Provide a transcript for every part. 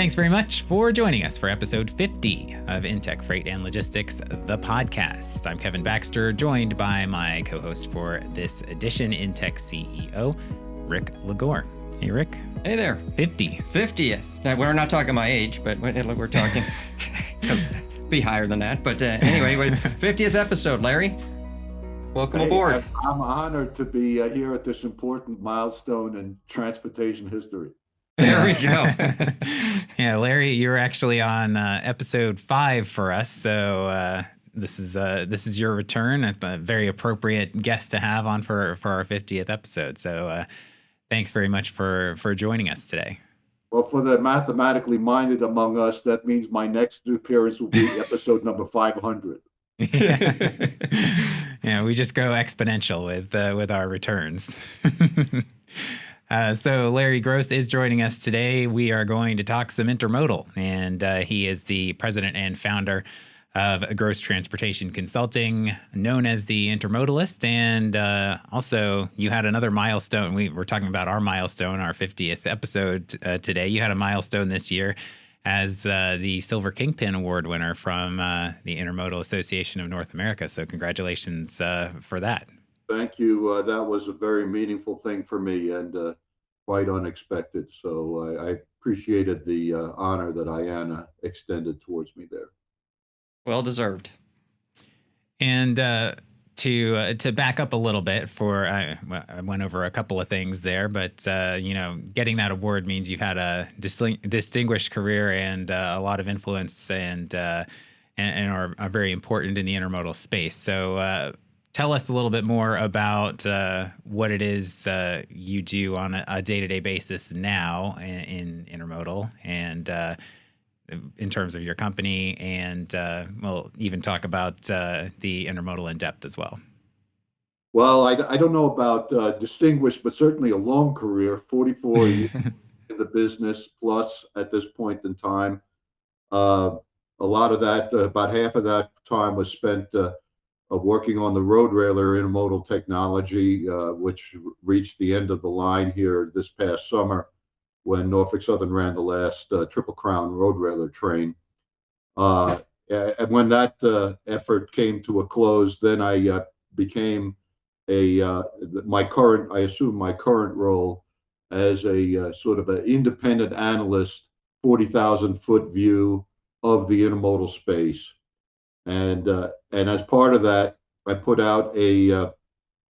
Thanks very much for joining us for episode 50 of InTek Freight and Logistics, the podcast. I'm Kevin Baxter, joined by my co-host for this edition, InTek CEO, Rick Lagore. Hey, Rick. Hey there. 50. 50, yes. Now, we're not talking my age, but we're talking, be higher than that. But anyway, 50th episode, Larry. Welcome aboard. I'm honored to be here at this important milestone in transportation history. There we go. Yeah, Larry, you're actually on episode 5 for us, so this is your return. A very appropriate guest to have on for our 50th episode. So thanks very much for joining us today. Well, for the mathematically minded among us, that means my next appearance will be episode number 500. Yeah, we just go exponential with our returns. So Larry Gross is joining us today. We are going to talk some intermodal, and he is the president and founder of Gross Transportation Consulting, known as the Intermodalist. And also, you had another milestone. We were talking about our milestone, our 50th episode today. You had a milestone this year as the Silver Kingpin Award winner from the Intermodal Association of North America. So congratulations for that. Thank you. That was a very meaningful thing for me and quite unexpected. So I appreciated the honor that Ayanna extended towards me there. Well deserved. And to back up a little bit, I went over a couple of things there, but getting that award means you've had a distinguished career and a lot of influence and are very important in the intermodal space. So tell us a little bit more about what it is you do on a day-to-day basis now in intermodal, and in terms of your company, and we'll even talk about the intermodal in depth as well. Well, I don't know about distinguished, but certainly a long career, 44 years in the business plus at this point in time. A lot of that, about half of that time was spent working on the road railer intermodal technology, which reached the end of the line here this past summer when Norfolk Southern ran the last Triple Crown road railer train. And when that effort came to a close, then I became my current role as a sort of an independent analyst, 40,000-foot view of the intermodal space. And as part of that, I put out a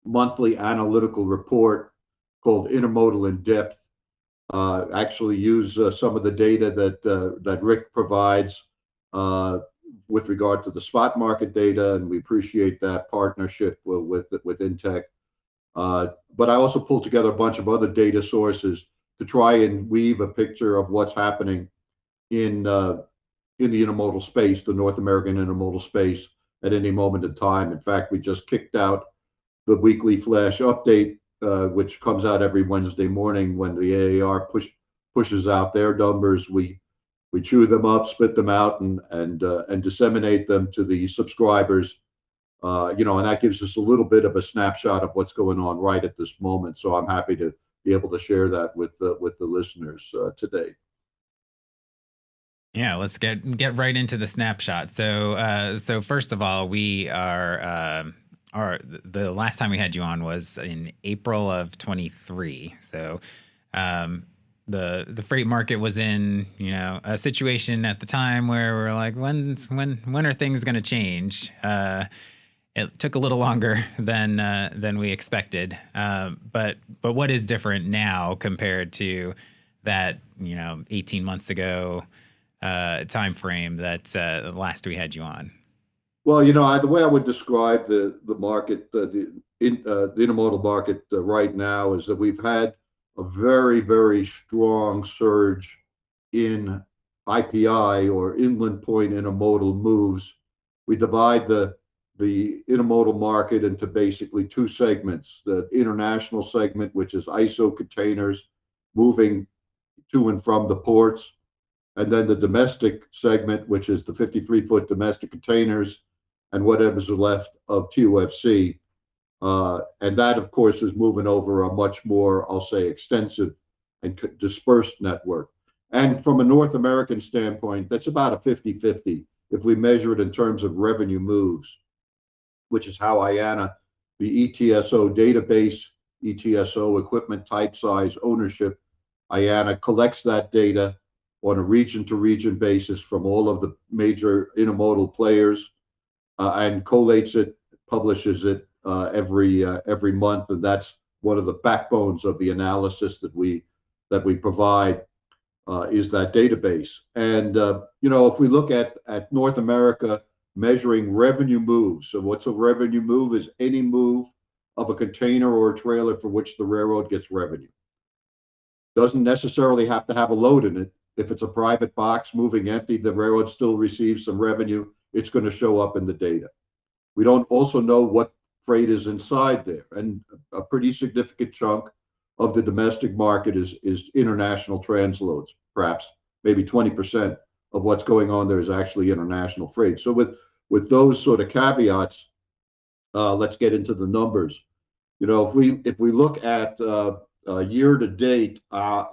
monthly analytical report called Intermodal in Depth. Actually use some of the data that Rick provides with regard to the spot market data, and we appreciate that partnership with InTek. But I also pulled together a bunch of other data sources to try and weave a picture of what's happening in the intermodal space, the North American intermodal space, at any moment in time. In fact, we just kicked out the weekly flash update, which comes out every Wednesday morning when the AAR pushes out their numbers. We chew them up, spit them out, and disseminate them to the subscribers. And that gives us a little bit of a snapshot of what's going on right at this moment. So I'm happy to be able to share that with the listeners today. Yeah, let's get right into the snapshot. So first of all, we are the last time we had you on was in April of 23. So the freight market was in a situation at the time where we're like, when are things going to change? It took a little longer than we expected. But what is different now compared to that 18 months ago time frame that last we had you on? Well, the way I would describe the market, the intermodal market right now is that we've had a very, very strong surge in IPI, or inland point intermodal moves. We divide the intermodal market into basically two segments: the international segment, which is ISO containers moving to and from the ports, and then the domestic segment, which is the 53-foot domestic containers and whatever's left of TOFC. And that, of course, is moving over a much more, I'll say, extensive and dispersed network. And from a North American standpoint, that's about a 50-50 if we measure it in terms of revenue moves, which is how IANA, the ETSO database, ETSO equipment type size ownership, IANA collects that data on a region to region basis from all of the major intermodal players and collates it, publishes it every month, and that's one of the backbones of the analysis that we provide is that database. And if we look at North America measuring revenue moves, so what's a revenue move is any move of a container or a trailer for which the railroad gets revenue. Doesn't necessarily have to have a load in it. If it's a private box moving empty, the railroad still receives some revenue. It's going to show up in the data. We don't also know what freight is inside there. And a pretty significant chunk of the domestic market is international transloads, perhaps maybe 20% of what's going on there is actually international freight. So with those sort of caveats, let's get into the numbers. If we look at year to date,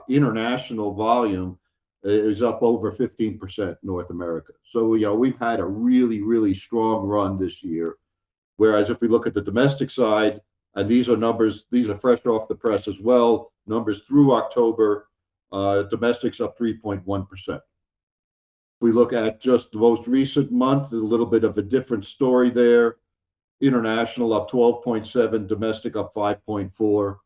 international volume is up over 15% North America. So we've had a really, really strong run this year. Whereas if we look at the domestic side, and these are numbers, these are fresh off the press as well, numbers through October, domestic's up 3.1%. If we look at just the most recent month, a little bit of a different story there. International up 12.7, domestic up 5.4,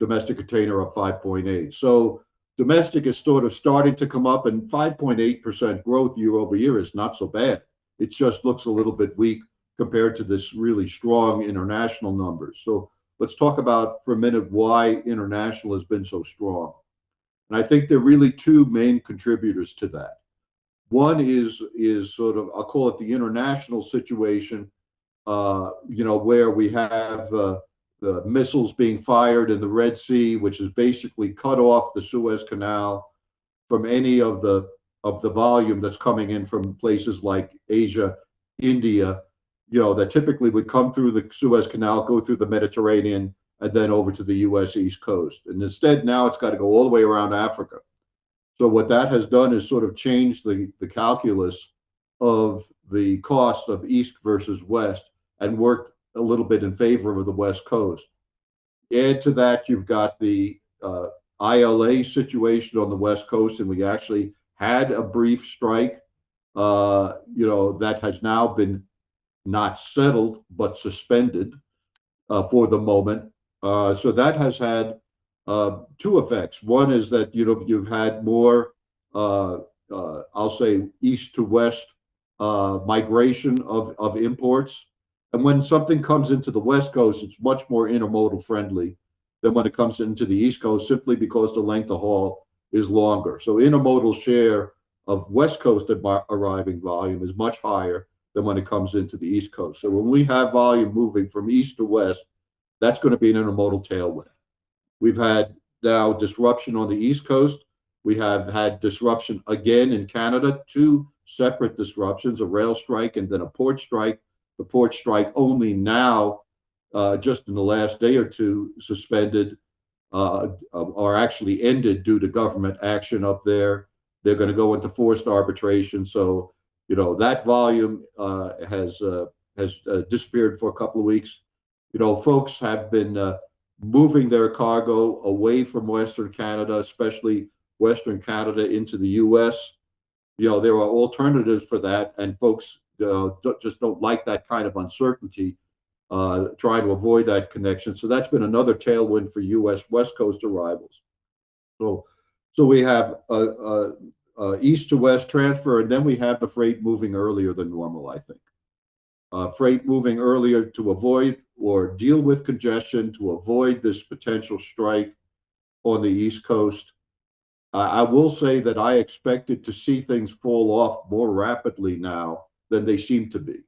domestic container up 5.8. So domestic is sort of starting to come up, and 5.8% growth year over year is not so bad. It just looks a little bit weak compared to this really strong international numbers. So let's talk about for a minute why international has been so strong. And I think there are really two main contributors to that. One is sort of, I'll call it the international situation, where we have the missiles being fired in the Red Sea, which has basically cut off the Suez Canal from any of the volume that's coming in from places like Asia, India, that typically would come through the Suez Canal, go through the Mediterranean, and then over to the U.S. East Coast. And instead, now it's got to go all the way around Africa. So what that has done is sort of change the calculus of the cost of East versus West and worked a little bit in favor of the West Coast. Add to that, you've got the ILA situation on the West Coast, and we actually had a brief strike, that has now been not settled, but suspended for the moment. So that has had two effects. One is that, you've had more, I'll say, east to west migration of imports. And when something comes into the West Coast, it's much more intermodal friendly than when it comes into the East Coast, simply because the length of haul is longer. So intermodal share of West Coast arriving volume is much higher than when it comes into the East Coast. So when we have volume moving from east to west, that's going to be an intermodal tailwind. We've had now disruption on the East Coast. We have had disruption again in Canada, two separate disruptions, a rail strike and then a port strike. The port strike only now, just in the last day or two, suspended or actually ended due to government action up there. They're going to go into forced arbitration. So, that volume has disappeared for a couple of weeks. Folks have been moving their cargo away from Western Canada, especially Western Canada into the U.S. There are alternatives for that, and folks just don't like that kind of uncertainty, trying to avoid that connection. So that's been another tailwind for U.S. West Coast arrivals. So we have east to west transfer, and then we have the freight moving earlier than normal, I think. Freight moving earlier to avoid or deal with congestion, to avoid this potential strike on the East Coast. I will say that I expected to see things fall off more rapidly now than they seem to be.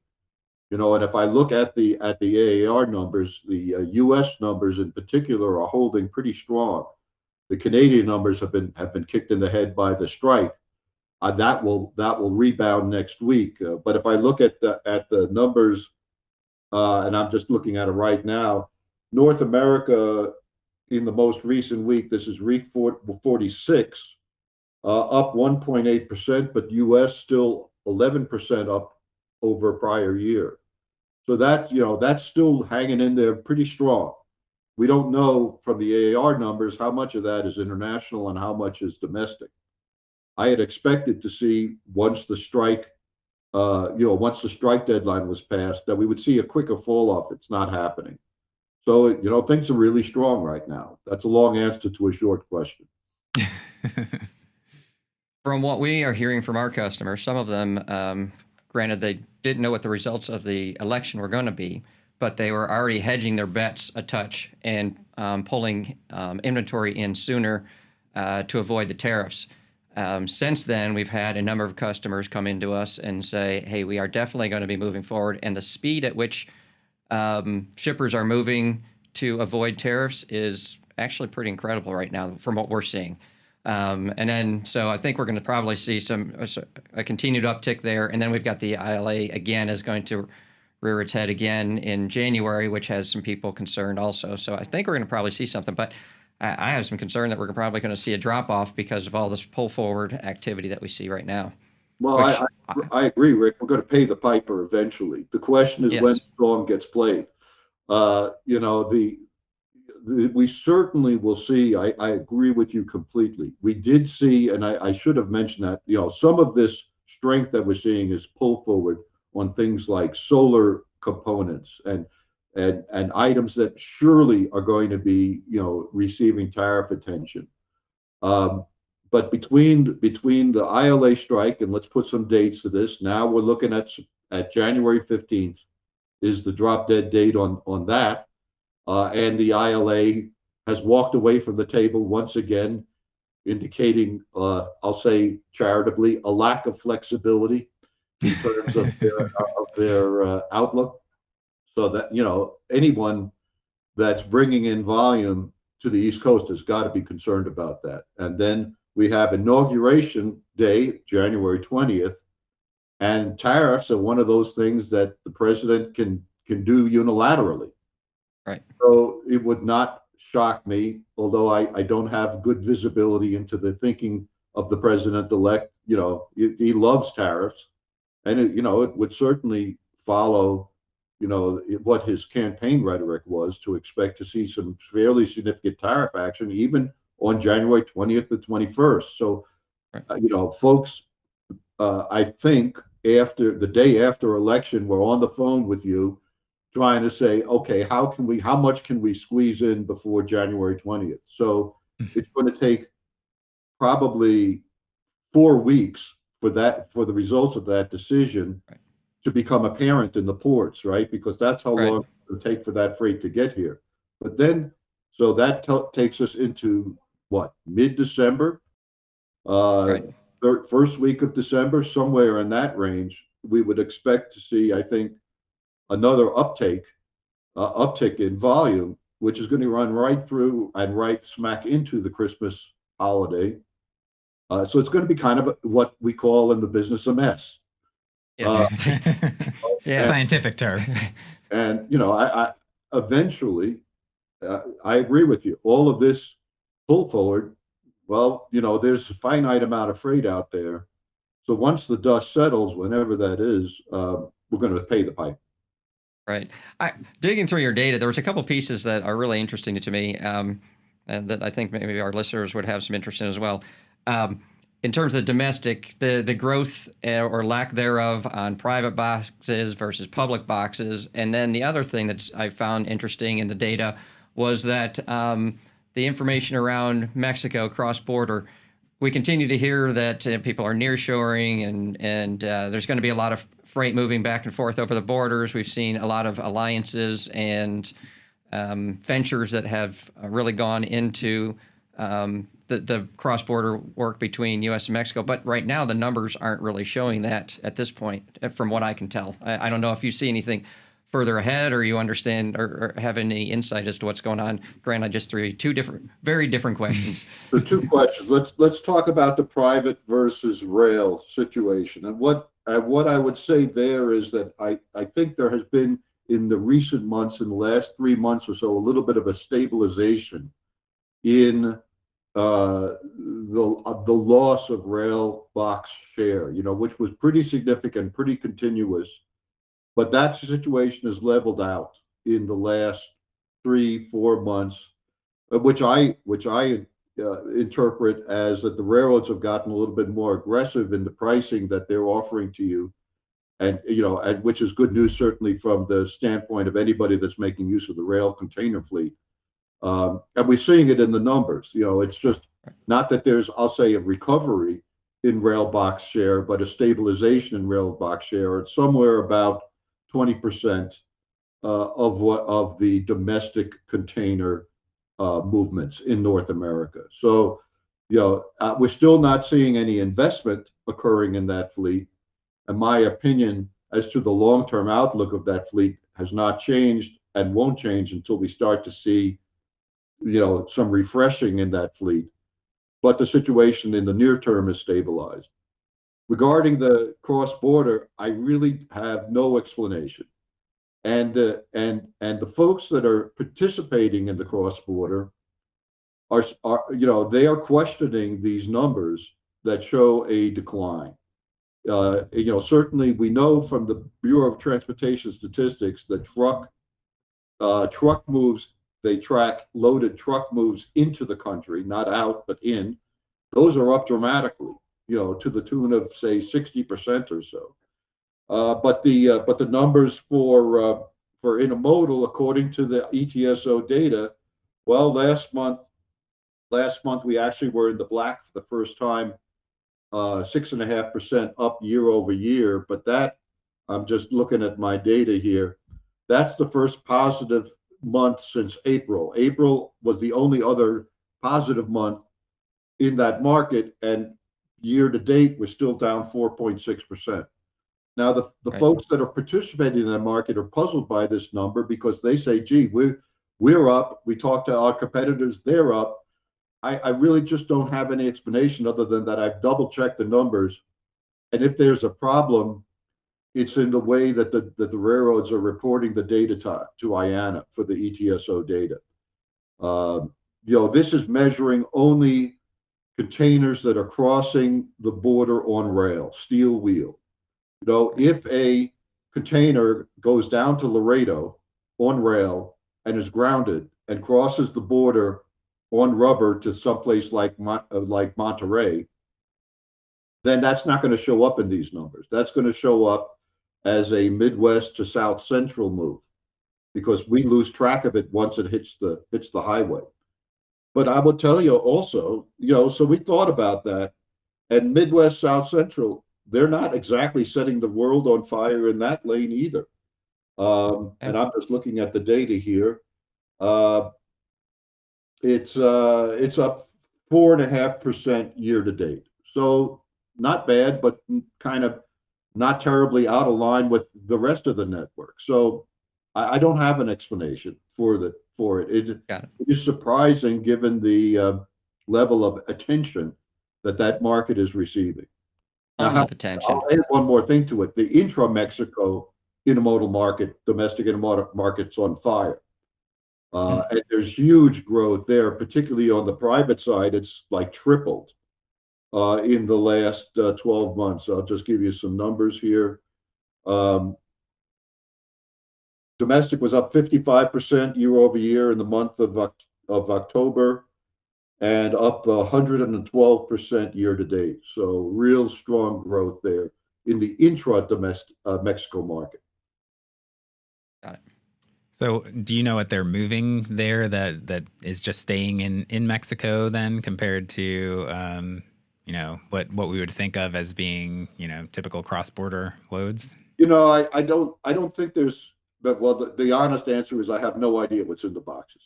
And if I look at the AAR numbers, the U.S. numbers in particular are holding pretty strong. The Canadian numbers have been kicked in the head by the strike. That will rebound next week. But if I look at the numbers, and I'm just looking at it right now, North America in the most recent week, this is week 46, up 1.8%, but U.S. still 11% up over prior year. So that's still hanging in there pretty strong. We don't know from the AAR numbers how much of that is international and how much is domestic. I had expected to see once the strike deadline was passed, that we would see a quicker fall off. It's not happening. So, things are really strong right now. That's a long answer to a short question. From what we are hearing from our customers, some of them, granted, they didn't know what the results of the election were going to be, but they were already hedging their bets a touch and pulling inventory in sooner to avoid the tariffs. Since then, we've had a number of customers come into us and say, hey, we are definitely going to be moving forward. And the speed at which shippers are moving to avoid tariffs is actually pretty incredible right now from what we're seeing. So I think we're going to probably see a continued uptick there. And then we've got the ILA again is going to rear its head again in January, which has some people concerned also. So I think we're going to probably see something, but I have some concern that we're probably going to see a drop off because of all this pull forward activity that we see right now. Well, I agree, Rick. We're going to pay the piper eventually. The question is when the song gets played. We certainly will see. I agree with you completely. We did see, and I should have mentioned that, some of this strength that we're seeing is pull forward on things like solar components and items that surely are going to be, receiving tariff attention. But between the ILA strike, and let's put some dates to this, now we're looking at January 15th is the drop dead date on that. And the ILA has walked away from the table once again, indicating, I'll say charitably, a lack of flexibility in terms of their outlook. So that, anyone that's bringing in volume to the East Coast has got to be concerned about that. And then we have Inauguration Day, January 20th, and tariffs are one of those things that the president can do unilaterally. Right. So it would not shock me, although I don't have good visibility into the thinking of the president-elect. He loves tariffs, and it would certainly follow, what his campaign rhetoric was, to expect to see some fairly significant tariff action, even on January 20th to 21st. So, folks, I think after the day after election, we're on the phone with you trying to say, okay, how much can we squeeze in before January 20th? So it's going to take probably 4 weeks for the results of that decision to become apparent in the ports, right? Because that's how long it will take for that freight to get here. But then, so that takes us into what, mid-December, first week of December, somewhere in that range. We would expect to see, I think, another uptick in volume, which is going to run right through and right smack into the Christmas holiday. So it's going to be kind of what we call in the business a mess. Scientific term. And I eventually, I agree with you. All of this pull forward. Well, there's a finite amount of freight out there. So once the dust settles, whenever that is, we're going to pay the pipe. Right. Digging through your data, there was a couple pieces that are really interesting to me, and that I think maybe our listeners would have some interest in as well. In terms of the domestic, the growth or lack thereof on private boxes versus public boxes. And then the other thing that I found interesting in the data was that the information around Mexico cross-border, we continue to hear that people are nearshoring and there's going to be a lot of freight moving back and forth over the borders. We've seen a lot of alliances and ventures that have really gone into the cross-border work between U.S. and Mexico. But right now, the numbers aren't really showing that at this point, from what I can tell. I don't know if you see anything further ahead or you understand or have any insight as to what's going on. Grant, I just threw you very different questions. So 2 questions. Let's talk about the private versus rail situation. And what I would say there is that I think there has been, in the recent months, in the last 3 months or so, a little bit of a stabilization in the loss of rail box share, which was pretty significant, pretty continuous. But that situation has leveled out in the last 3, 4 months, which I interpret as that the railroads have gotten a little bit more aggressive in the pricing that they're offering to you, and which is good news certainly from the standpoint of anybody that's making use of the rail container fleet. And we're seeing it in the numbers. It's just not that there's, I'll say, a recovery in rail box share, but a stabilization in rail box share. It's somewhere about 20% of the domestic container movements in North America. So, we're still not seeing any investment occurring in that fleet. And my opinion as to the long-term outlook of that fleet has not changed and won't change until we start to see, some refreshing in that fleet. But the situation in the near term is stabilized. Regarding the cross-border, I really have no explanation. And the folks that are participating in the cross-border they are questioning these numbers that show a decline. Certainly we know from the Bureau of Transportation Statistics that truck moves, they track loaded truck moves into the country, not out, but in. Those are up dramatically, to the tune of say 60% or so. But the numbers for intermodal, according to the ETSO data, well, last month we actually were in the black for the first time, 6.5% up year over year. But that, I'm just looking at my data here, that's the first positive month since April. April was the only other positive month in that market, and year to date we're still down 4.6%. Now, the Right. folks that are participating in that market are puzzled by this number because they say, gee, we're up. We talk to our competitors, they're up. I really just don't have any explanation other than that I've double checked the numbers. And if there's a problem, it's in the way that the railroads are reporting the data to IANA for the ETSO data. This is measuring only containers that are crossing the border on rail, steel wheel. If a container goes down to Laredo on rail and is grounded and crosses the border on rubber to someplace like Monterey, then that's not going to show up in these numbers. That's going to show up as a Midwest to South Central move because we lose track of it once it hits the highway. But I will tell you also, so we thought about that, and Midwest South Central, they're not exactly setting the world on fire in that lane either. And I'm just looking at the data here. It's up 4.5% year to date. So not bad, but kind of not terribly out of line with the rest of the network. So I don't have an explanation for it. It is surprising given the level of attention that market is receiving. Tons of attention. I'll add one more thing to it. The intra-Mexico intermodal market, domestic intermodal market's on fire. And there's huge growth there, particularly on the private side. It's like tripled in the last 12 months. I'll just give you some numbers here. Domestic was up 55% year over year in the month of October, and up 112% year to date. So real strong growth there in the intra-domestic Mexico market. Got it. So do you know what they're moving there that is just staying in Mexico then compared to, what we would think of as being, typical cross-border loads? I don't think there's, but the honest answer is I have no idea what's in the boxes.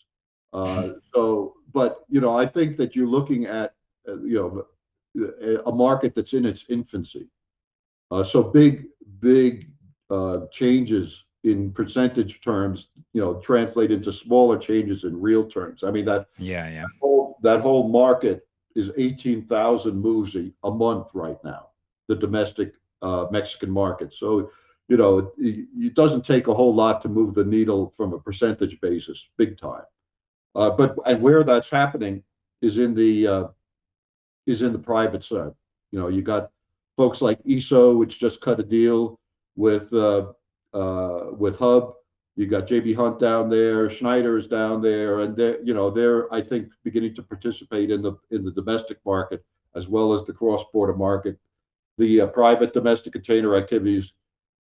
But I think that you're looking at, a market that's in its infancy. So big changes in percentage terms, translate into smaller changes in real terms. I mean that whole market is 18,000 moves a month right now, the domestic Mexican market. So it doesn't take a whole lot to move the needle from a percentage basis, big time. And where that's happening, is in the private side. You got folks like ESO, which just cut a deal with Hub. You got JB Hunt down there, Schneider is down there, and they're I think beginning to participate in the domestic market as well as the cross-border market. The private domestic container activities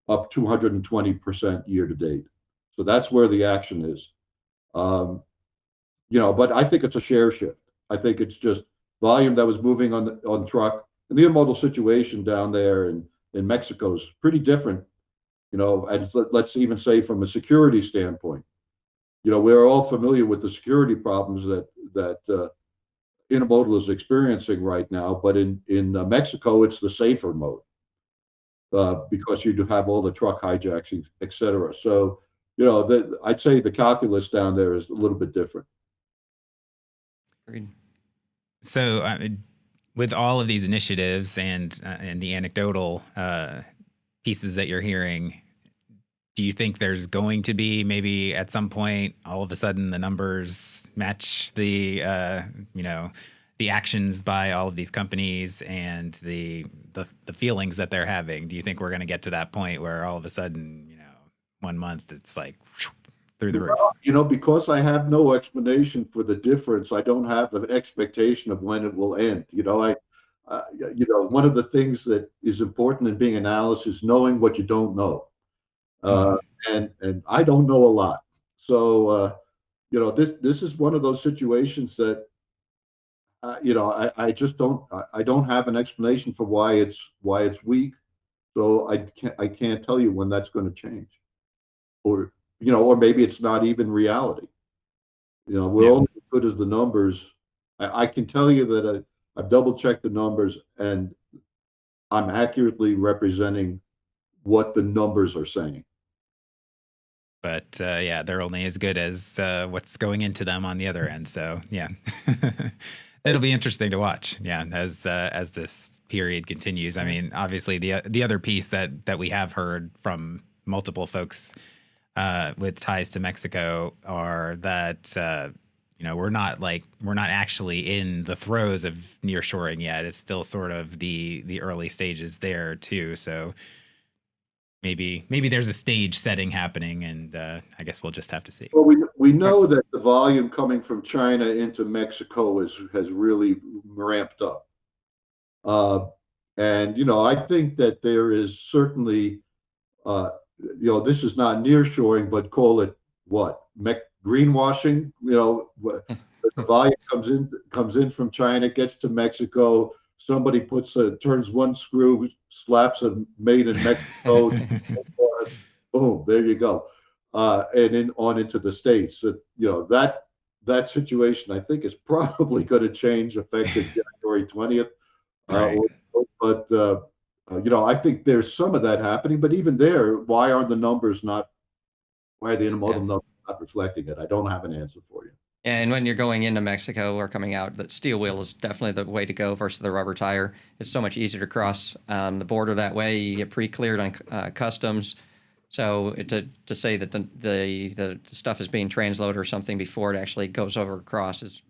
up 220% year to date. So that's where the action is. But I think it's a share shift. I think it's just volume that was moving on truck. And the intermodal situation down there in Mexico is pretty different, and let's even say from a security standpoint. We're all familiar with the security problems that intermodal is experiencing right now, but in Mexico, it's the safer mode because you do have all the truck hijacks, et cetera. So, I'd say the calculus down there is a little bit different. Agreed. So, with all of these initiatives and the anecdotal pieces that you're hearing, do you think there's going to be maybe at some point all of a sudden the numbers match the the actions by all of these companies and the feelings that they're having? Do you think we're going to get to that point where all of a sudden 1 month it's like through the roof? Because I have no explanation for the difference, I don't have an expectation of when it will end. One of the things that is important in being an analyst is knowing what you don't know. And I don't know a lot. So, this is one of those situations that, I just I don't have an explanation for why it's weak. So I can't tell you when that's going to change, or maybe it's not even reality. We're only as good as the numbers. I can tell you that I've double checked the numbers and I'm accurately representing what the numbers are saying. But they're only as good as what's going into them on the other end. So yeah, it'll be interesting to watch. Yeah, as this period continues. I mean, obviously the other piece that we have heard from multiple folks with ties to Mexico are that we're not actually in the throes of nearshoring yet. It's still sort of the early stages there too. So maybe there's a stage setting happening, and I guess we'll just have to see. Well, we know that the volume coming from China into Mexico has really ramped up. And I think that there is certainly this is not nearshoring, but call it what? Greenwashing. The volume comes in from China, gets to Mexico. Somebody turns one screw, slaps a made in Mexico, boom, there you go, and on into the States. That situation, I think, is probably going to change effective January 20th. Right. But I think there's some of that happening. But even there, why are the intermodal numbers not reflecting it? I don't have an answer for you. And when you're going into Mexico or coming out, the steel wheel is definitely the way to go versus the rubber tire. It's so much easier to cross the border that way. You get pre-cleared on customs. So to say that the stuff is being transloaded or something before it actually goes over across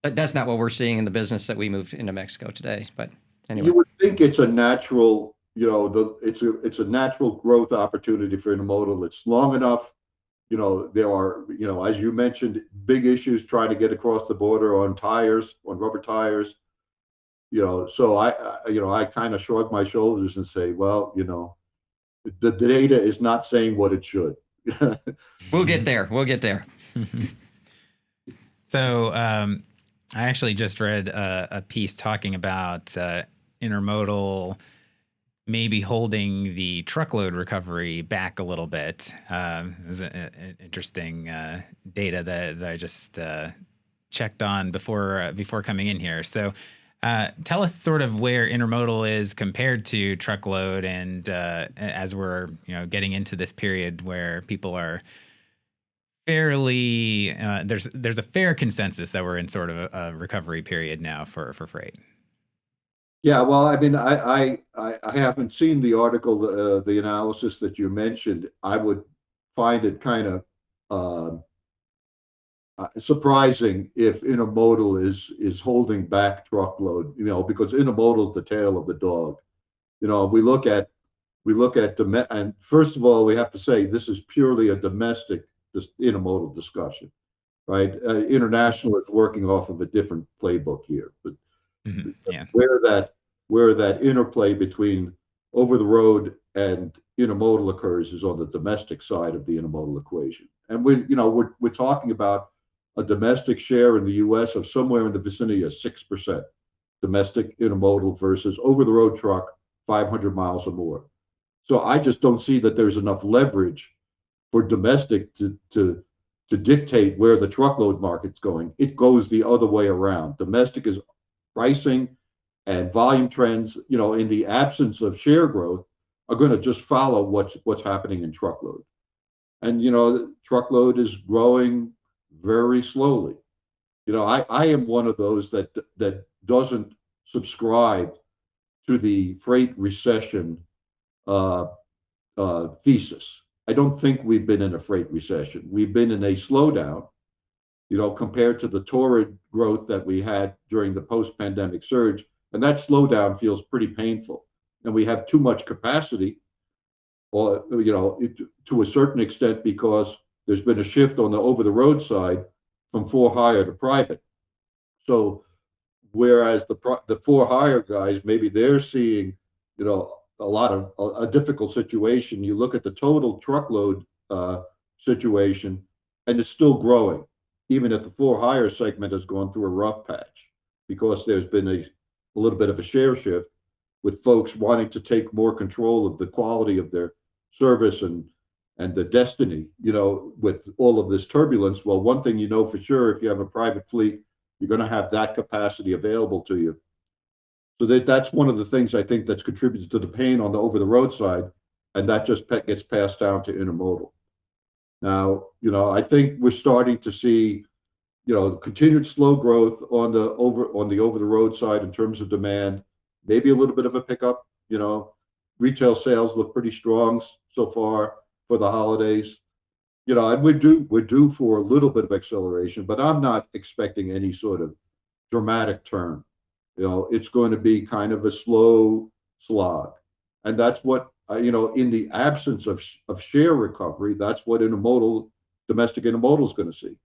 that's not what we're seeing in the business that we move into Mexico today. But anyway, you would think it's a natural, it's a natural growth opportunity for intermodal. It's long enough. There are, as you mentioned, big issues trying to get across the border on rubber tires. So I kind of shrug my shoulders and say, well, the data is not saying what it should. We'll get there. So I actually just read a piece talking about intermodal maybe holding the truckload recovery back a little bit. It was an interesting data that I just checked on before coming in here. So tell us sort of where intermodal is compared to truckload, and as we're getting into this period where people are fairly there's a fair consensus that we're in sort of a recovery period now for freight. Yeah, well, I mean, I haven't seen the article, the analysis that you mentioned. I would find it kind of surprising if intermodal is holding back truckload, because intermodal is the tail of the dog. And first of all, we have to say this is purely a domestic intermodal discussion, right? International is working off of a different playbook here, but Yeah. where that interplay between over the road and intermodal occurs is on the domestic side of the intermodal equation. And we're talking about a domestic share in the U.S. of somewhere in the vicinity of 6% domestic intermodal versus over the road truck 500 miles or more. So I just don't see that there's enough leverage for domestic to dictate where the truckload market's going. It goes the other way around. Domestic is pricing and volume trends, in the absence of share growth, are going to just follow what's happening in truckload. And truckload is growing very slowly. I am one of those that doesn't subscribe to the freight recession uh, thesis. I don't think we've been in a freight recession. We've been in a slowdown, compared to the torrid growth that we had during the post-pandemic surge. And that slowdown feels pretty painful. And we have too much capacity, or, to a certain extent, because there's been a shift on the over the road side from for hire to private. So whereas the for hire guys, maybe they're seeing, a lot of a difficult situation. You look at the total truckload situation, and it's still growing, even if the for hire segment has gone through a rough patch, because there's been a little bit of a share shift with folks wanting to take more control of the quality of their service and the destiny, with all of this turbulence. Well, one thing for sure, if you have a private fleet, you're going to have that capacity available to you. So that's one of the things I think that's contributed to the pain on the over the road side, and that just gets passed down to intermodal. Now, I think we're starting to see, continued slow growth on the over the road side in terms of demand, maybe a little bit of a pickup. Retail sales look pretty strong so far for the holidays. And we're due for a little bit of acceleration, but I'm not expecting any sort of dramatic turn. It's going to be kind of a slow slog, and that's what in the absence of share recovery, that's what domestic intermodal is going to see.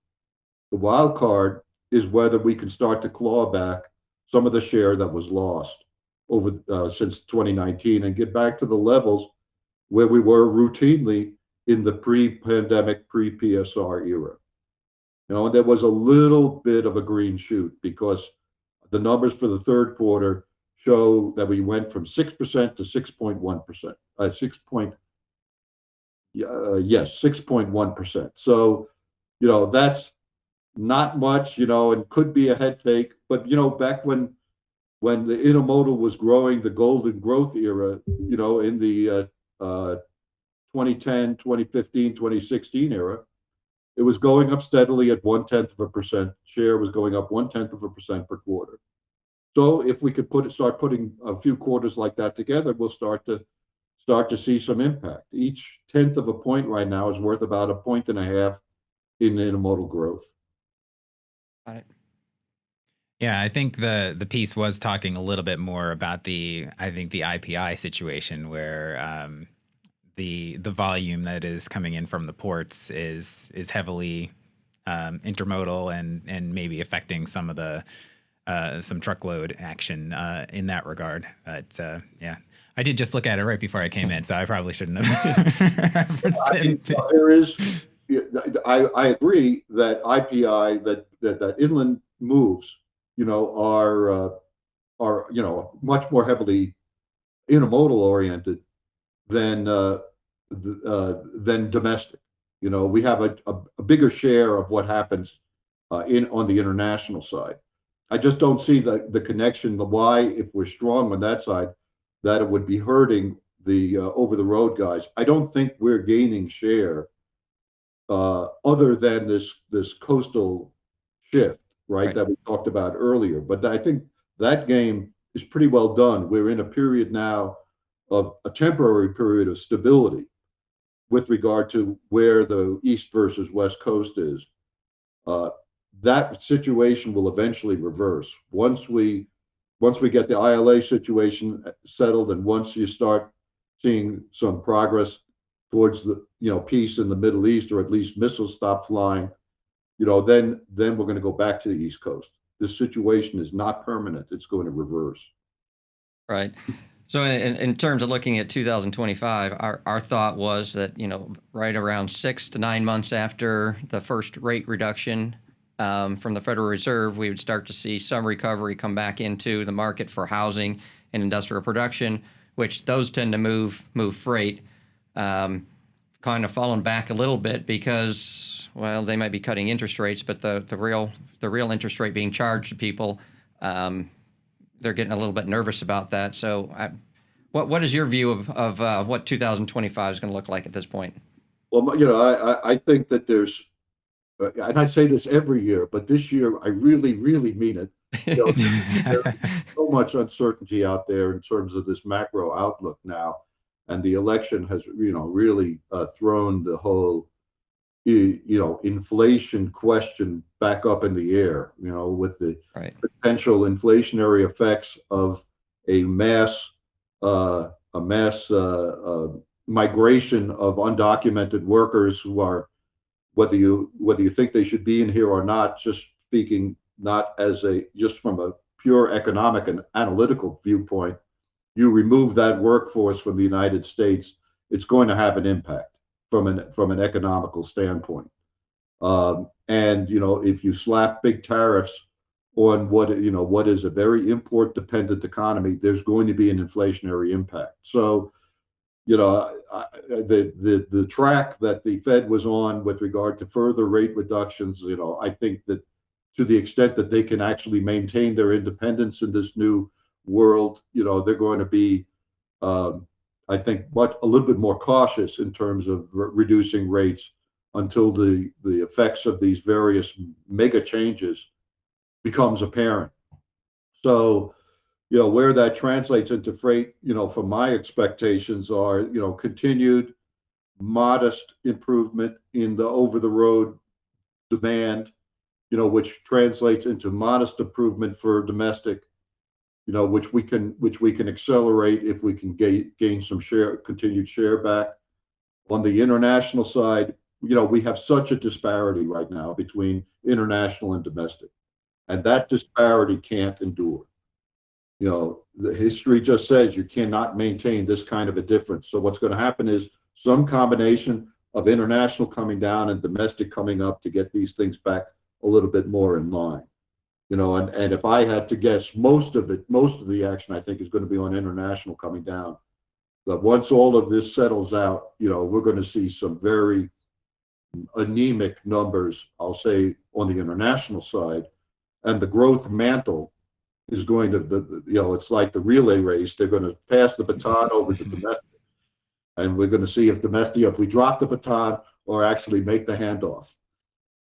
The wild card is whether we can start to claw back some of the share that was lost over since 2019 and get back to the levels where we were routinely in the pre-pandemic, pre-PSR era. And there was a little bit of a green shoot because the numbers for the third quarter show that we went from 6% to 6.1%. 6.1%. So, that's not much, and could be a head fake. But back when the intermodal was growing, the golden growth era, in the 2010, 2015, 2016 era, it was going up steadily at 0.1%. Share was going up 0.1% per quarter. So if we could start putting a few quarters like that together, we'll start to see some impact. Each tenth of a point right now is worth about 1.5 points in intermodal growth. Got it. Yeah, I think the piece was talking a little bit more about the IPI situation where the volume that is coming in from the ports is heavily intermodal and maybe affecting some of the some truckload action in that regard. But yeah, I did just look at it right before I came in, so I probably shouldn't have referenced it. There is, I agree that IPI, that inland moves, are much more heavily intermodal oriented than domestic. We have a bigger share of what happens on the international side. I just don't see the connection, the why, if we're strong on that side, that it would be hurting the over the road guys. I don't think we're gaining share other than this coastal shift, right, that we talked about earlier. But I think that game is pretty well done. We're in a period now of a temporary period of stability with regard to where the East versus West Coast is. that situation will eventually reverse once we get the ILA situation settled, and once you start seeing some progress towards the peace in the Middle East, or at least missiles stop flying, then we're going to go back to the East Coast. This situation is not permanent; it's going to reverse. Right. So in terms of looking at 2025, our thought was that, right around 6 to 9 months after the first rate reduction from the Federal Reserve, we would start to see some recovery come back into the market for housing and industrial production, which those tend to move freight. Kind of fallen back a little bit because, well, they might be cutting interest rates, but the real interest rate being charged to people, they're getting a little bit nervous about that. So, what is your view of what 2025 is going to look like at this point? Well, I think that there's, and I say this every year, but this year I really, really mean it. There's so much uncertainty out there in terms of this macro outlook now, and the election has, really thrown the whole, inflation question back up in the air. With the Right. potential inflationary effects of a mass migration of undocumented workers who are, whether you think they should be in here or not, just speaking not just from a pure economic and analytical viewpoint, you remove that workforce from the United States, it's going to have an impact from an economical standpoint. And if you slap big tariffs on what is a very import dependent economy, there's going to be an inflationary impact. So, the track that the Fed was on with regard to further rate reductions, I think that to the extent that they can actually maintain their independence in this new world, they're going to be, I think, a little bit more cautious in terms of reducing rates until the effects of these various mega changes becomes apparent. So, where that translates into freight, from my expectations are, continued modest improvement in the over-the-road demand, which translates into modest improvement for domestic, which we can accelerate if we can gain some continued share back. On the international side, we have such a disparity right now between international and domestic, and that disparity can't endure. The history just says you cannot maintain this kind of a difference. So what's going to happen is some combination of international coming down and domestic coming up to get these things back a little bit more in line. And if I had to guess, most of the action I think is going to be on international coming down. But once all of this settles out, we're going to see some very anemic numbers, I'll say, on the international side, and the growth mantle is going to, it's like the relay race. They're going to pass the baton over to domestic, and we're going to see if we drop the baton or actually make the handoff.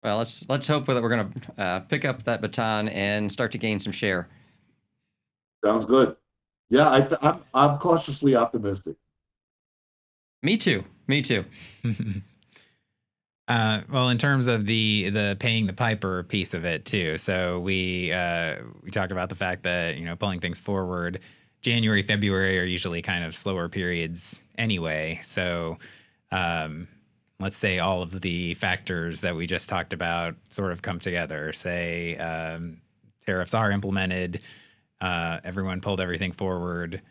Well, let's hope that we're going to pick up that baton and start to gain some share. Sounds good. Yeah, I'm cautiously optimistic. Me too. Well, in terms of the paying the piper piece of it too. So we talked about the fact that, pulling things forward, January, February are usually kind of slower periods anyway. So let's say all of the factors that we just talked about sort of come together. Say tariffs are implemented, everyone pulled everything forward,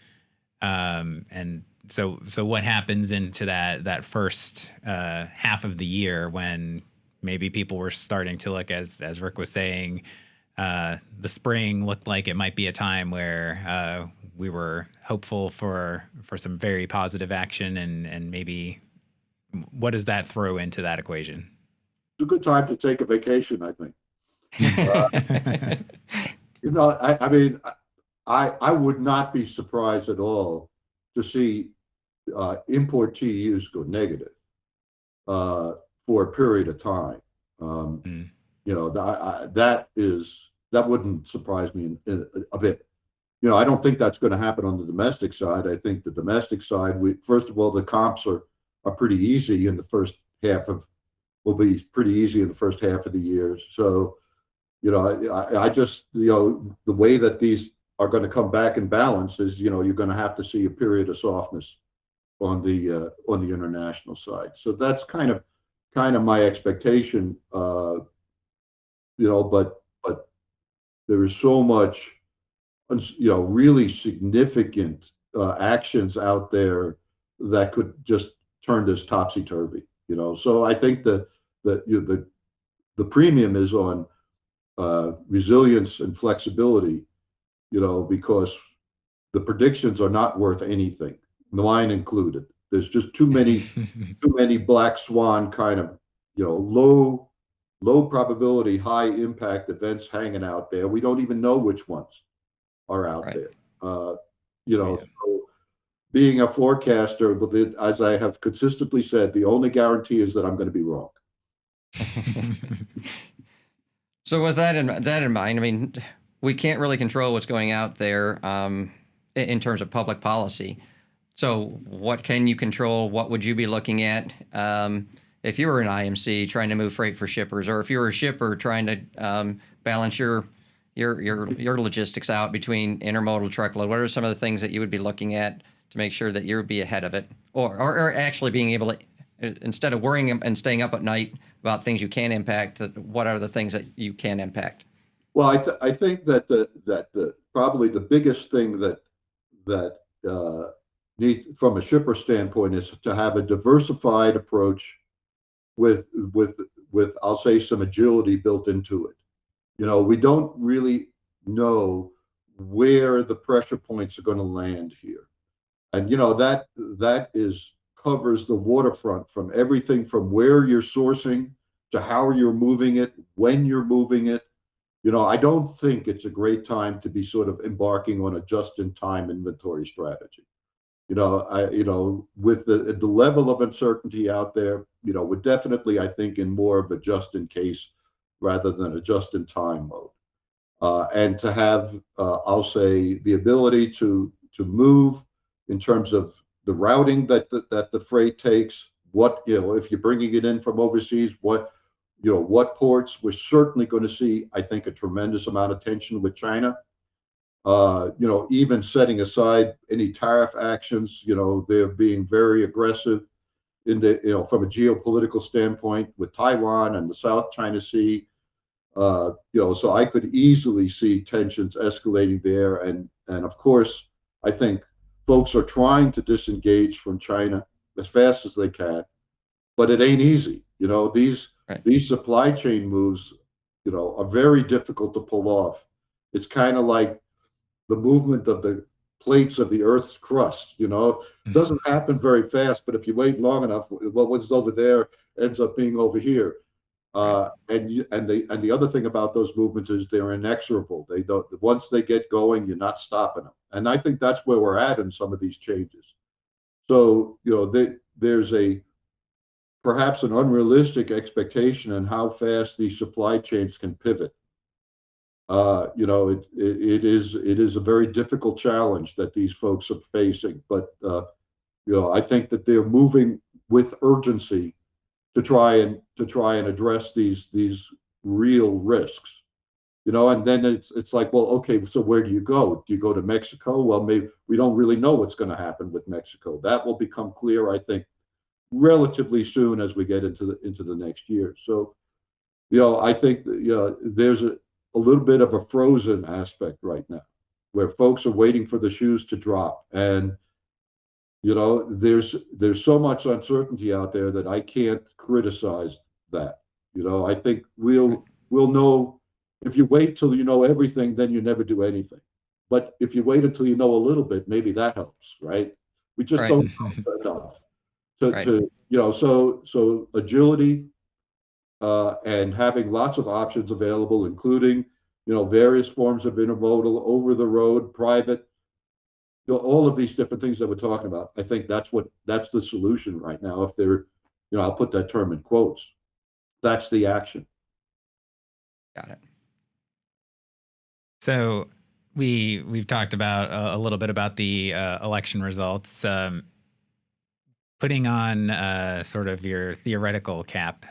and so what happens into that first half of the year when maybe people were starting to look, as Rick was saying, the spring looked like it might be a time where we were hopeful for some very positive action, and maybe what does that throw into that equation? It's a good time to take a vacation, I think. I would not be surprised at all to see import TEUs go negative for a period of time. That wouldn't surprise me a bit. I don't think that's going to happen on the domestic side. I think the domestic side, first of all, the comps are pretty easy in the first half of the year. So I just, the way that these are going to come back in balance is, you're going to have to see a period of softness on the international side. So that's kind of my expectation. But there is so much, really significant actions out there that could just turn this topsy turvy. So I think the premium is on resilience and flexibility. Because the predictions are not worth anything, mine included. There's just too many black swan kind of, low probability, high impact events hanging out there. We don't even know which ones are out Right. there. So being a forecaster, as I have consistently said, the only guarantee is that I'm going to be wrong. So with that in mind, I mean, we can't really control what's going out there in terms of public policy. So what can you control? What would you be looking at if you were an IMC trying to move freight for shippers, or if you were a shipper trying to balance your logistics out between intermodal, truckload? What are some of the things that you would be looking at to make sure that you would be ahead of it, or actually being able to, instead of worrying and staying up at night about things you can impact, what are the things that you can impact? Well, I think that the probably the biggest thing that need from a shipper standpoint is to have a diversified approach with I'll say some agility built into it. We don't really know where the pressure points are going to land here, and that is covers the waterfront from everything from where you're sourcing to how you're moving it, when you're moving it. I don't think it's a great time to be sort of embarking on a just-in-time inventory strategy. With the level of uncertainty out there, we're definitely, I think, in more of a just-in-case rather than a just-in-time mode. And to have, I'll say, the ability to move in terms of the routing that the freight takes. What if you're bringing it in from overseas, what ports. We're certainly going to see, I think, a tremendous amount of tension with China. Even setting aside any tariff actions, they're being very aggressive from a geopolitical standpoint with Taiwan and the South China Sea. So I could easily see tensions escalating there. And of course, I think folks are trying to disengage from China as fast as they can, but it ain't easy. These supply chain moves, are very difficult to pull off. It's kind of like the movement of the plates of the Earth's crust. It doesn't happen very fast, but if you wait long enough, what was over there ends up being over here. And the other thing about those movements is they're inexorable. They don't. Once they get going, you're not stopping them. And I think that's where we're at in some of these changes. So there's perhaps an unrealistic expectation in how fast these supply chains can pivot. It is a very difficult challenge that these folks are facing, but I think that they're moving with urgency to try and address these real risks. And then it's like, well, okay, so where do you go? Do you go to Mexico? Well, maybe we don't really know what's going to happen with Mexico. That will become clear, I think, relatively soon as we get into the next year. So, I think there's a little bit of a frozen aspect right now, where folks are waiting for the shoes to drop, and there's so much uncertainty out there that I can't criticize that. I think we'll know. If you wait till you know everything, then you never do anything. But if you wait until you know a little bit, maybe that helps, right? We just don't know enough. So agility and having lots of options available, including various forms of intermodal, over the road, private, all of these different things that we're talking about. I think that's the solution right now. If they're, I'll put that term in quotes. That's the action. Got it. So we've talked about a little bit about the election results. Putting on sort of your theoretical cap,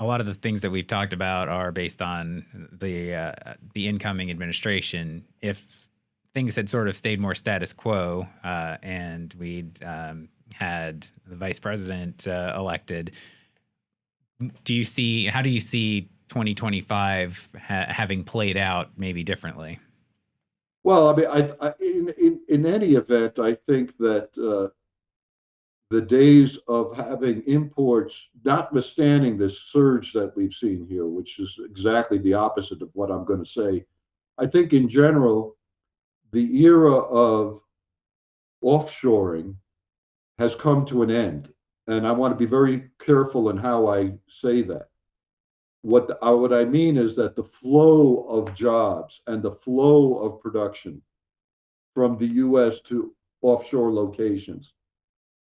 a lot of the things that we've talked about are based on the incoming administration. If things had sort of stayed more status quo, and we'd had the vice president elected, how do you see 2025 having played out maybe differently? Well, I mean, in any event, I think that the days of having imports, notwithstanding this surge that we've seen here, which is exactly the opposite of what I'm going to say, I think in general, the era of offshoring has come to an end. And I want to be very careful in how I say that. What I mean is that the flow of jobs and the flow of production from the US to offshore locations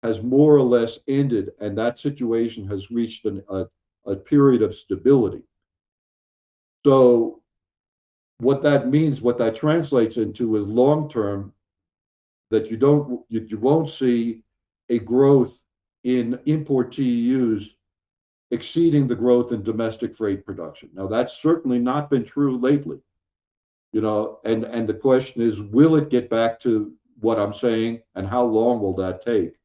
has more or less ended, and that situation has reached a period of stability. So what that means, what that translates into is long term, that you won't see a growth in import TEUs exceeding the growth in domestic freight production. Now that's certainly not been true lately, and the question is, will it get back to what I'm saying, and how long will that take?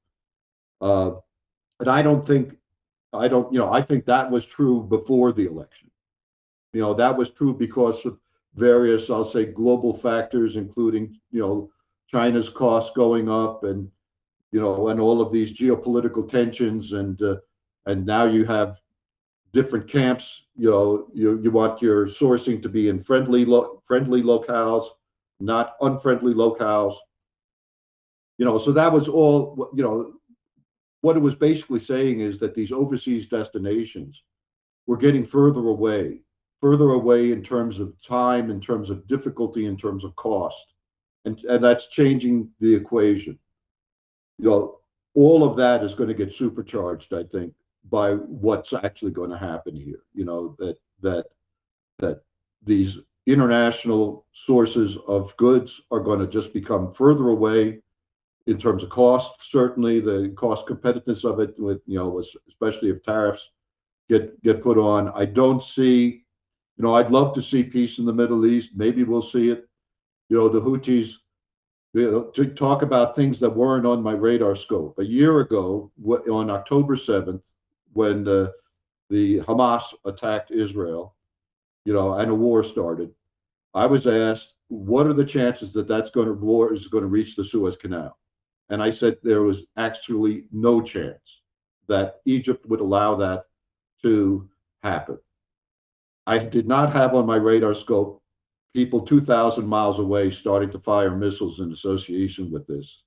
And I think that was true before the election. That was true because of various, I'll say, global factors, including, China's costs going up, and and all of these geopolitical tensions, and now you have different camps. You want your sourcing to be in friendly locales, not unfriendly locales. So that was all. What it was basically saying is that these overseas destinations were getting further away in terms of time, in terms of difficulty, in terms of cost, and that's changing the equation. All of that is going to get supercharged, I think, by what's actually going to happen here. That these international sources of goods are going to just become further away in terms of cost. Certainly, the cost competitiveness of it, especially if tariffs get put on. I don't see. I'd love to see peace in the Middle East. Maybe we'll see it. The Houthis, to talk about things that weren't on my radar scope. A year ago, on October 7th, when the Hamas attacked Israel, and a war started, I was asked, what are the chances that war is going to reach the Suez Canal? And I said there was actually no chance that Egypt would allow that to happen. I did not have on my radar scope people 2,000 miles away starting to fire missiles in association with this,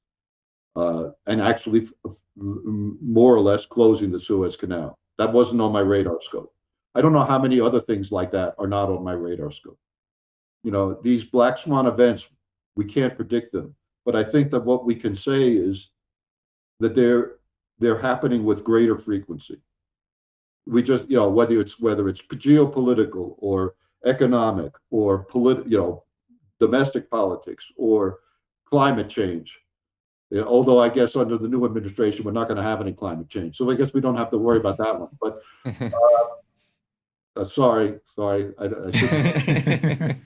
and actually more or less closing the Suez Canal. That wasn't on my radar scope. I don't know how many other things like that are not on my radar scope. These black swan events, we can't predict them, but I think that what we can say is that they're happening with greater frequency. We just, whether it's geopolitical or economic or domestic politics or climate change. Although I guess under the new administration, we're not going to have any climate change. So I guess we don't have to worry about that one. But sorry, I should.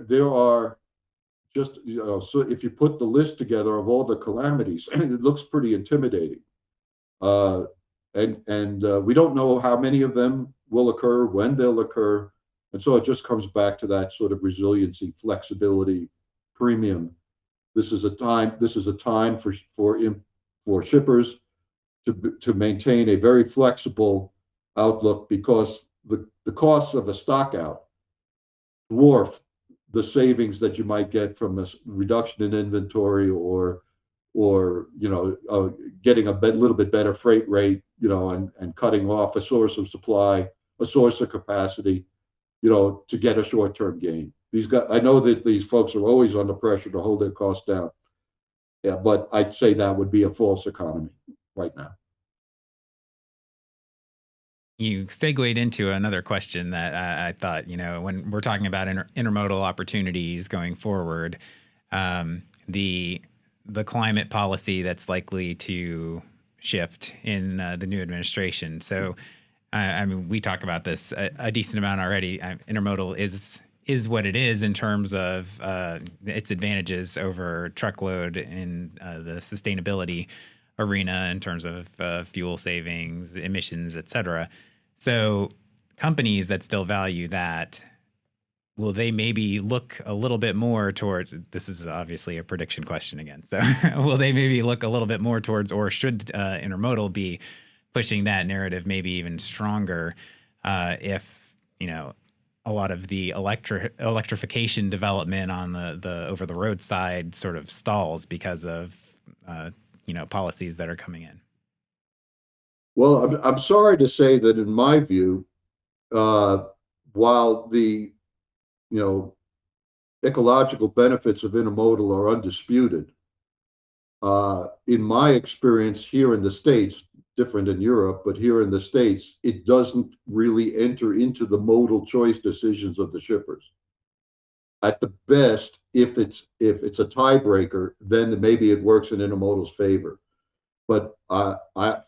There are just, so if you put the list together of all the calamities, it looks pretty intimidating. And we don't know how many of them will occur, when they'll occur. And so it just comes back to that sort of resiliency, flexibility, premium. This is a time for shippers to maintain a very flexible outlook, because the costs of a stock out dwarf the savings that you might get from a reduction in inventory or getting a little bit better freight rate, and cutting off a source of supply, a source of capacity, to get a short-term gain. I know that these folks are always under pressure to hold their costs down. Yeah, but I'd say that would be a false economy right now. You segued into another question that I thought, when we're talking about intermodal opportunities going forward, the climate policy that's likely to shift in the new administration. So, I mean, we talk about this a decent amount already. Intermodal is what it is in terms of its advantages over truckload in the sustainability arena in terms of fuel savings, emissions, et cetera. So companies that still value that, will they maybe look a little bit more towards, this is obviously a prediction question again, so will they maybe look a little bit more towards, or should intermodal be pushing that narrative maybe even stronger if, a lot of the electrification development on the over the road side sort of stalls because of policies that are coming in? Well, I'm sorry to say that in my view, while the you know ecological benefits of intermodal are undisputed, in my experience here in the States, different in Europe, but here in the States, it doesn't really enter into the modal choice decisions of the shippers. At the best, if it's a tiebreaker, then maybe it works in intermodal's favor. But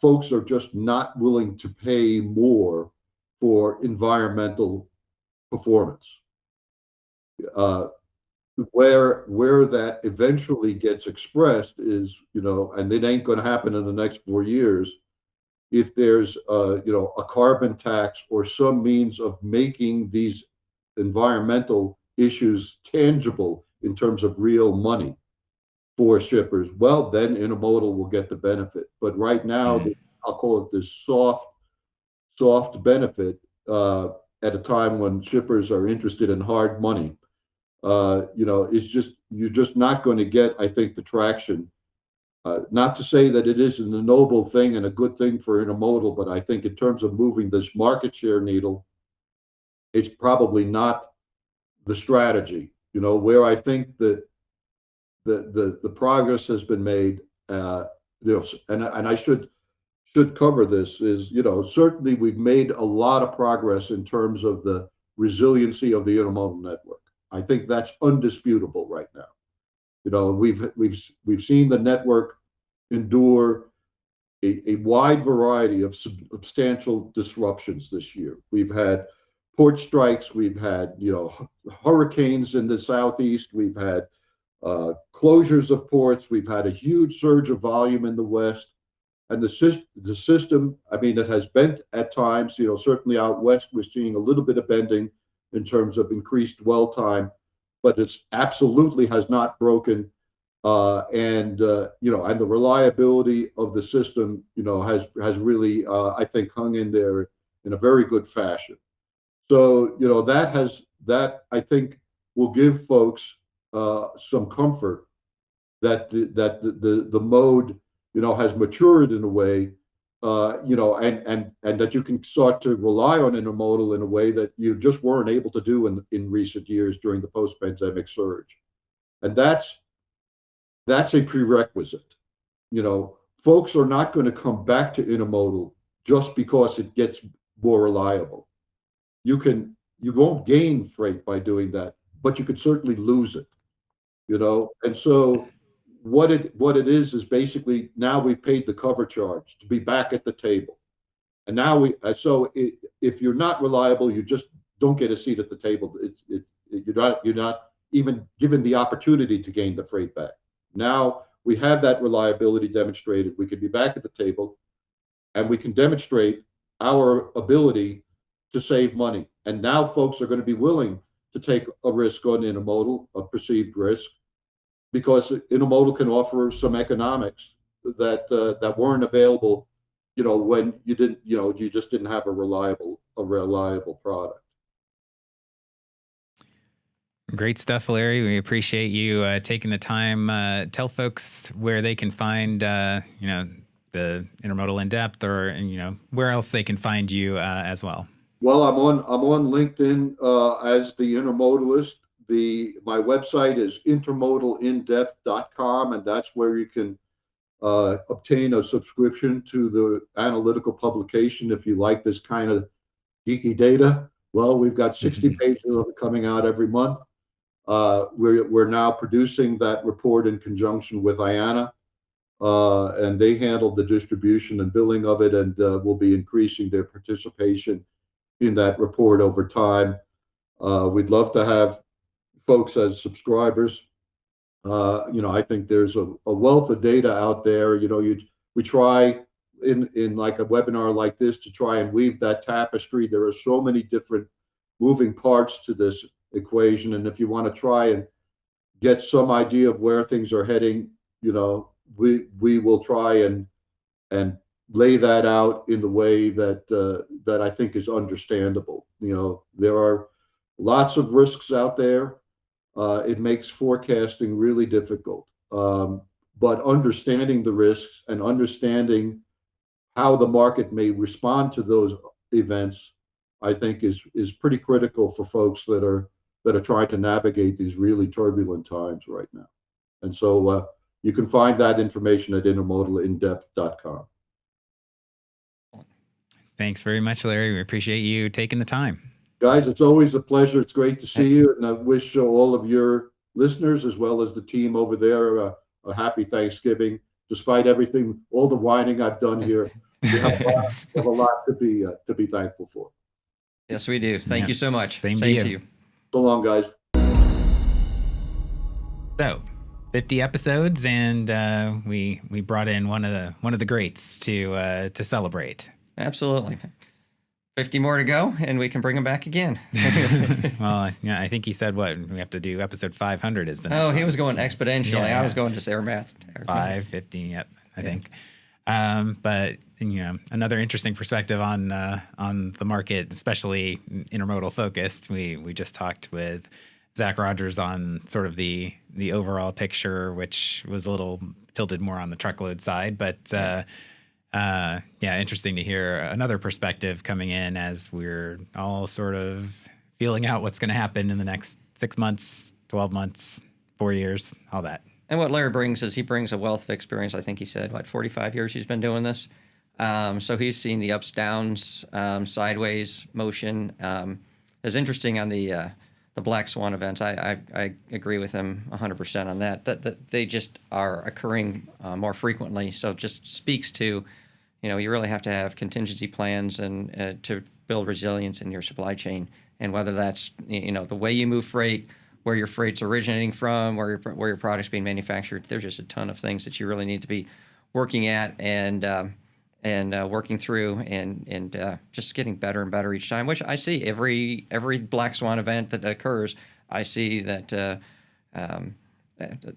folks are just not willing to pay more for environmental performance. Where that eventually gets expressed is, and it ain't going to happen in the next 4 years, if there's a carbon tax or some means of making these environmental issues tangible in terms of real money for shippers, well, then intermodal will get the benefit. But right now, I'll call it this soft benefit at a time when shippers are interested in hard money. It's just, you're just not going to get, I think, the traction. Not to say that it isn't a noble thing and a good thing for intermodal, but I think in terms of moving this market share needle, it's probably not the strategy. Where I think that the progress has been made, and I should cover this, is, certainly we've made a lot of progress in terms of the resiliency of the intermodal network. I think that's undisputable right now. We've seen the network endure a wide variety of substantial disruptions this year. We've had port strikes, we've had hurricanes in the southeast, we've had closures of ports, we've had a huge surge of volume in the west, and the system, I mean, it has bent at times. Certainly out west we're seeing a little bit of bending in terms of increased dwell time, but it's absolutely has not broken. And the reliability of the system, has really, I think, hung in there in a very good fashion. So, that I think will give folks some comfort that the mode, has matured in a way, and that you can start to rely on intermodal in a way that you just weren't able to do in recent years during the post-pandemic surge. And that's a prerequisite. Folks are not going to come back to intermodal just because it gets more reliable. You won't gain freight by doing that, but you could certainly lose it. And so what it is basically, now we've paid the cover charge to be back at the table. And now if you're not reliable, you just don't get a seat at the table. You're not even given the opportunity to gain the freight back. Now we have that reliability demonstrated. We can be back at the table, and we can demonstrate our ability to save money. And now folks are going to be willing to take a risk on intermodal, a perceived risk, because intermodal can offer some economics that weren't available, when you just didn't have a reliable product. Great stuff, Larry. We appreciate you taking the time. Tell folks where they can find, the Intermodal in depth, or where else they can find you as well. Well, I'm on LinkedIn as the Intermodalist. My website is intermodalinDepth.com, and that's where you can obtain a subscription to the analytical publication if you like this kind of geeky data. Well, we've got 60 pages of it coming out every month. We're now producing that report in conjunction with IANA. and they handle the distribution and billing of it, and will be increasing their participation in that report over time. We'd love to have folks as subscribers. I think there's a wealth of data out there. We try in like a webinar like this to try and weave that tapestry. There are so many different moving parts to this equation, and if you want to try and get some idea of where things are heading, we will try and lay that out in the way that I think is understandable. There are lots of risks out there. It makes forecasting really difficult. But understanding the risks and understanding how the market may respond to those events, I think is pretty critical for folks that are trying to navigate these really turbulent times right now. And so you can find that information at intermodalinDepth.com. Thanks very much, Larry. We appreciate you taking the time. Guys, it's always a pleasure. It's great to see you, and I wish all of your listeners as well as the team over there a happy Thanksgiving. Despite everything, all the whining I've done here, we have a lot to be thankful for. Yes, we do. Thank you so much. Same to you. So long, guys. So, 50 episodes, and we brought in one of the greats to celebrate. Absolutely. 50 more to go, and we can bring them back again. Well, yeah, I think he said we have to do episode 500 is the next one. He was going exponentially. Yeah. I was going just air math. 550, yep, I think. But another interesting perspective on the market, especially intermodal focused. We just talked with Zach Rogers on sort of the overall picture, which was a little tilted more on the truckload side, but interesting to hear another perspective coming in as we're all sort of feeling out what's going to happen in the next 6 months, 12 months, 4 years, all that. And what Larry brings is he brings a wealth of experience. I think he said, 45 years he's been doing this. So he's seen the ups, downs, sideways motion. It's interesting on the Black Swan events. I agree with him 100% on that. That they just are occurring more frequently. So it just speaks to, you really have to have contingency plans and to build resilience in your supply chain. And whether that's the way you move freight, where your freight's originating from, where your product's being manufactured, there's just a ton of things that you really need to be working at and working through and just getting better and better each time. Which I see every Black Swan event that occurs, I see that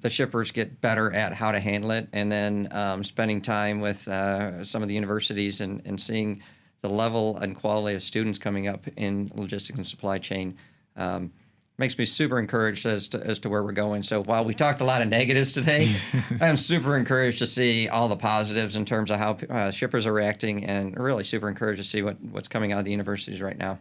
the shippers get better at how to handle it, and then spending time with some of the universities and seeing the level and quality of students coming up in logistics and supply chain makes me super encouraged as to where we're going. So while we talked a lot of negatives today, I'm super encouraged to see all the positives in terms of how shippers are reacting, and really super encouraged to see what's coming out of the universities right now.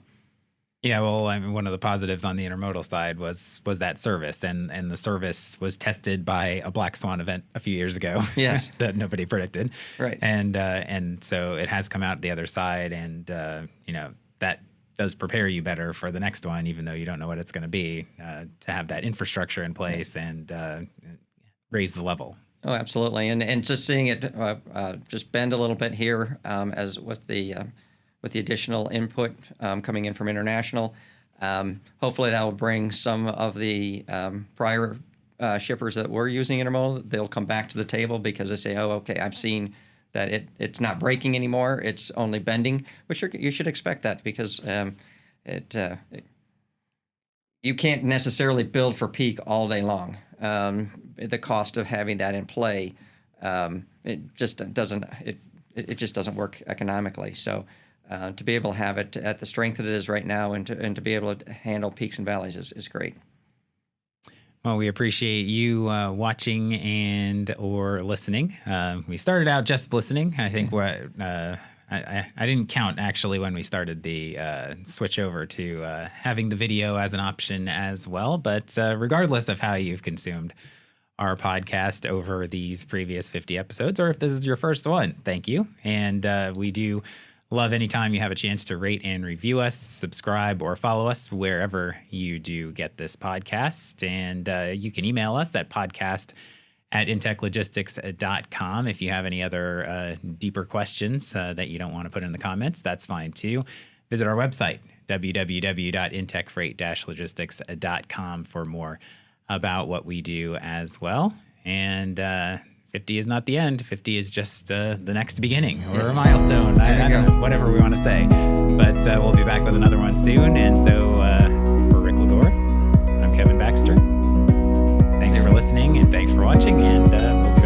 Yeah, well, I mean, one of the positives on the intermodal side was that service, and the service was tested by a Black Swan event a few years ago. Yes. That nobody predicted. Right. And so it has come out the other side, and that does prepare you better for the next one, even though you don't know what it's going to be, to have that infrastructure in place and raise the level. Oh, absolutely, and just seeing it just bend a little bit here as with the additional input coming in from international. Hopefully that will bring some of the prior shippers that were using intermodal, they'll come back to the table because they say, oh, okay, I've seen that it's not breaking anymore, it's only bending, which you should expect that because you can't necessarily build for peak all day long. The cost of having that in play, it just doesn't work economically. So to be able to have it at the strength that it is right now and to be able to handle peaks and valleys is great. Well, we appreciate you watching and or listening. We started out just listening. I think I didn't count actually when we started the switch over to having the video as an option as well. But regardless of how you've consumed our podcast over these previous 50 episodes, or if this is your first one, thank you. And we do love anytime you have a chance to rate and review us, subscribe, or follow us wherever you do get this podcast. And you can email us at podcast at intechlogistics.com. If you have any other deeper questions that you don't want to put in the comments, that's fine too. Visit our website, www.intechfreight-logistics.com, for more about what we do as well. And 50 is not the end. 50 is just the next beginning or a milestone. I don't know, whatever we want to say. But we'll be back with another one soon. And so for Rick Lagore, I'm Kevin Baxter. Thanks for listening and thanks for watching. And we'll be